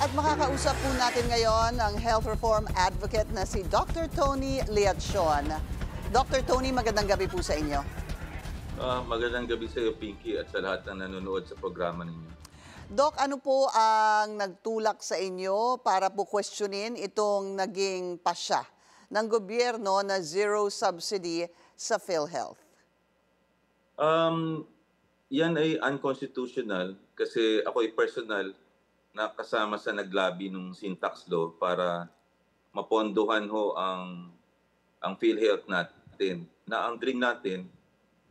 At makakausap po natin ngayon ang health reform advocate na si Dr. Tony Liacion. Dr. Tony, magandang gabi po sa inyo. Magandang gabi sa iyo, Pinky, at sa lahat ng nanonood sa programa ninyo. Doc, ano po ang nagtulak sa inyo para po questionin itong naging pasya ng gobyerno na zero subsidy sa PhilHealth? Yan ay unconstitutional kasi ako ay personal na kasama sa naglabi ng sin tax law para mapondohan ho ang PhilHealth natin. Na ang dream natin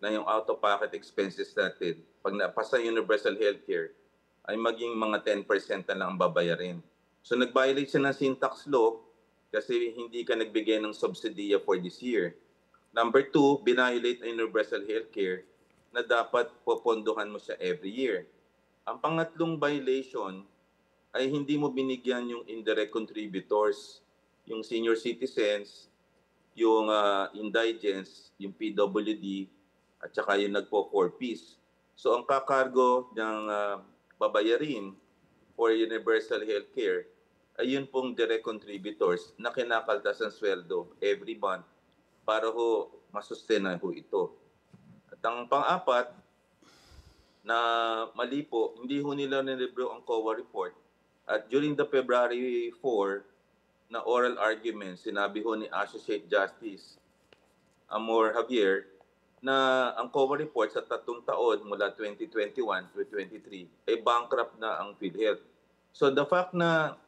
na yung out-of-pocket expenses natin, pag napasa universal healthcare, ay maging mga 10% na lang ang babayarin. So nag-violate siya ng sin tax law kasi hindi ka nagbigay ng subsidiya for this year. Number two, binviolate ang universal healthcare na dapat popondohan mo siya every year. Ang pangatlong violation ay hindi mo binigyan yung indirect contributors, yung senior citizens, yung indigents, yung PWD, at saka yung nagpo-4Ps. So ang kakargo ng babayarin for universal healthcare ay yun pong direct contributors na kinakaltas ang sweldo every month para ho masustenan ho ito. At ang pang-apat na mali po, hindi ho nila nilibro ang COA report. At during the February 4 na oral argument, sinabi ho ni Associate Justice Amor Javier na ang COA report sa 3 taon mula 2021 to 2023 ay bankrupt na ang PhilHealth. So the fact na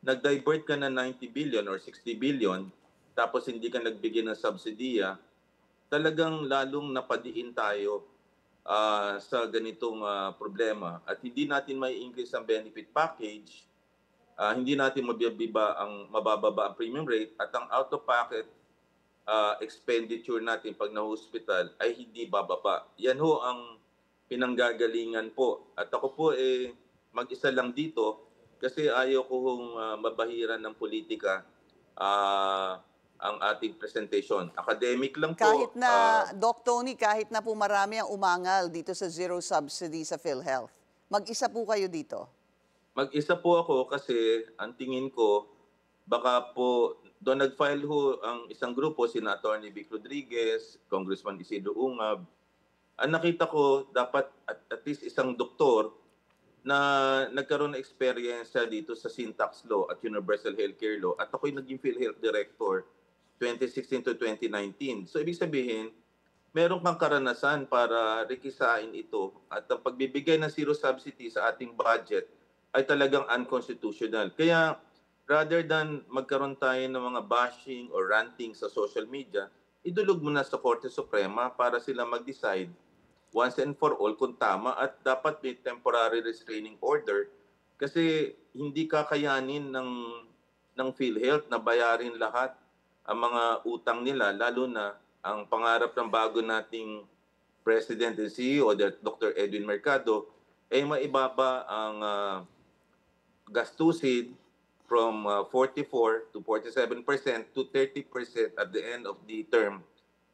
nag-divert ka na 90 billion or 60 billion tapos hindi ka nagbigay ng subsidiya, talagang lalong napadiin tayo sa ganitong problema. At hindi natin may increase ang benefit package, hindi natin mabababa ang premium rate, at ang out-of-pocket expenditure natin pag na-hospital ay hindi bababa. Yan ho ang pinanggagalingan po. At ako po mag-isa lang dito kasi ayaw ko hong mabahiran ng politika ang ating presentation. Academic lang po. Kahit na, Doc Tony, kahit na po marami ang umangal dito sa zero subsidy sa PhilHealth, mag-isa po kayo dito? Mag-isa po ako kasi ang tingin ko, baka po, doon nag-file ho ang isang grupo, sina Atty. Vic Rodriguez, Congressman Isidro Ungab. Ang nakita ko, dapat at least isang doktor na nagkaroon ng experience dito sa sin tax law at universal healthcare law. At ako'y naging PhilHealth Director 2016 to 2019. So ibig sabihin, meron kang karanasan para rekisain ito. At ang pagbibigay ng zero subsidy sa ating budget ay talagang unconstitutional. Kaya rather than magkaroon tayo ng mga bashing or ranting sa social media, idulog mo na sa Korte Suprema para sila mag-decide once and for all kung tama, at dapat may temporary restraining order kasi hindi kakayanin ng PhilHealth na bayarin lahat ang mga utang nila, lalo na ang pangarap ng bago nating President and CEO, Dr. Edwin Mercado, ay maibaba ang gastusin from 44 to 47% to 30% at the end of the term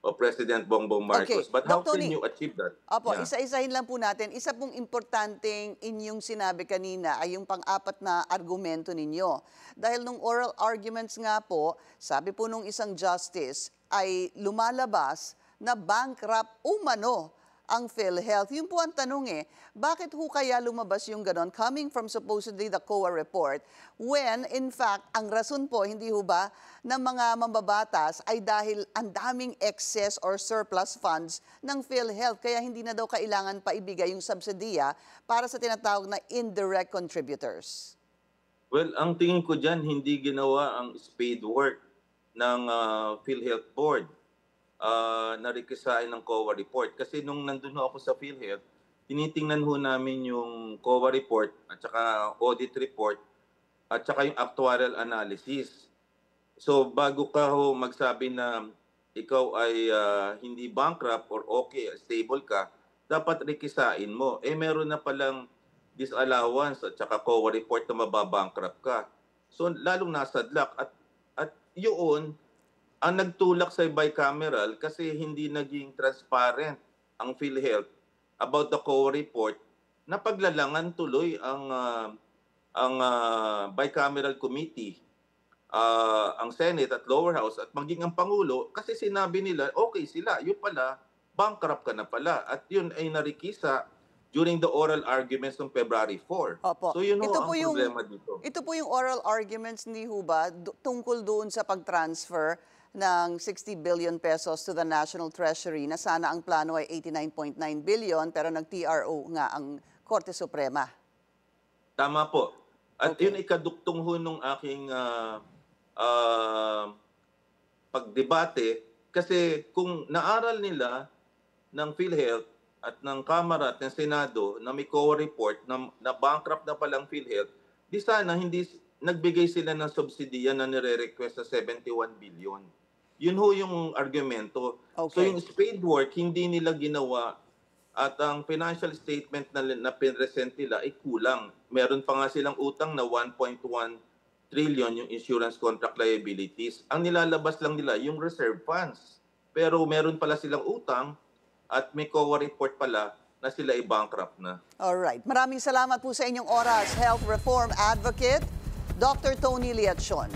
of President Bongbong Marcos. Okay. But how Dr. can Tony, you achieve that? Opo, Yeah. isa-isahin lang po natin. Isa pong importanteng inyong sinabi kanina ay yung pang-apat na argumento ninyo. Dahil nung oral arguments nga po, sabi po nung isang justice ay lumalabas na bankrupt umano ang PhilHealth. Yun po ang tanong bakit ho kaya lumabas yung ganon coming from supposedly the COA report when in fact ang rason po hindi ho ba ng mga mambabatas ay dahil ang daming excess or surplus funds ng PhilHealth kaya hindi na daw kailangan pa ibigay yung subsidiya para sa tinatawag na indirect contributors? Well, ang tingin ko dyan, hindi ginawa ang spade work ng PhilHealth Board na rekisain ng COA report. Kasi nung nandun ho ako sa PhilHealth, tinitingnan ho namin yung COA report at saka audit report at saka yung actuarial analysis. So bago ka ho magsabi na ikaw ay hindi bankrupt or okay, stable ka, dapat rekisain mo. Meron na palang disallowance at saka COA report na mababankrupt ka. So lalong nasadlak at yun ang nagtulak sa bicameral kasi hindi naging transparent ang PhilHealth about the COA report na paglalangan tuloy ang bicameral committee, ang Senate at lower house at maging ang Pangulo kasi sinabi nila okay sila, yun pala bankrupt ka na pala at yun ay narikisa during the oral arguments ng February 4. Opo. So yun ho Ito ang po yung problema dito. ito po yung oral arguments ni Huba tungkol doon sa pag-transfer ng 60 billion pesos to the National Treasury na sana ang plano ay 89.9 billion pero nag-TRO nga ang Korte Suprema. Tama po. At Okay. yun ay kaduktong ho nung aking pagdebate kasi kung naaral nila ng PhilHealth at ng Kamara at ng Senado na may COA report na bankrupt na palang PhilHealth, di sana hindi nagbigay sila ng subsidiya na nire-request sa 71 billion. Yun ho yung argumento. So Okay. yung spade work, hindi nila ginawa at ang financial statement na pinresent nila ay kulang. Meron pa nga silang utang na 1.1 trillion yung insurance contract liabilities. Ang nilalabas lang nila yung reserve funds. Pero meron pala silang utang at may COA report pala na sila ay bankrupt na. Alright. Maraming salamat po sa inyong oras, Health Reform Advocate, Dr. Tony Liachon.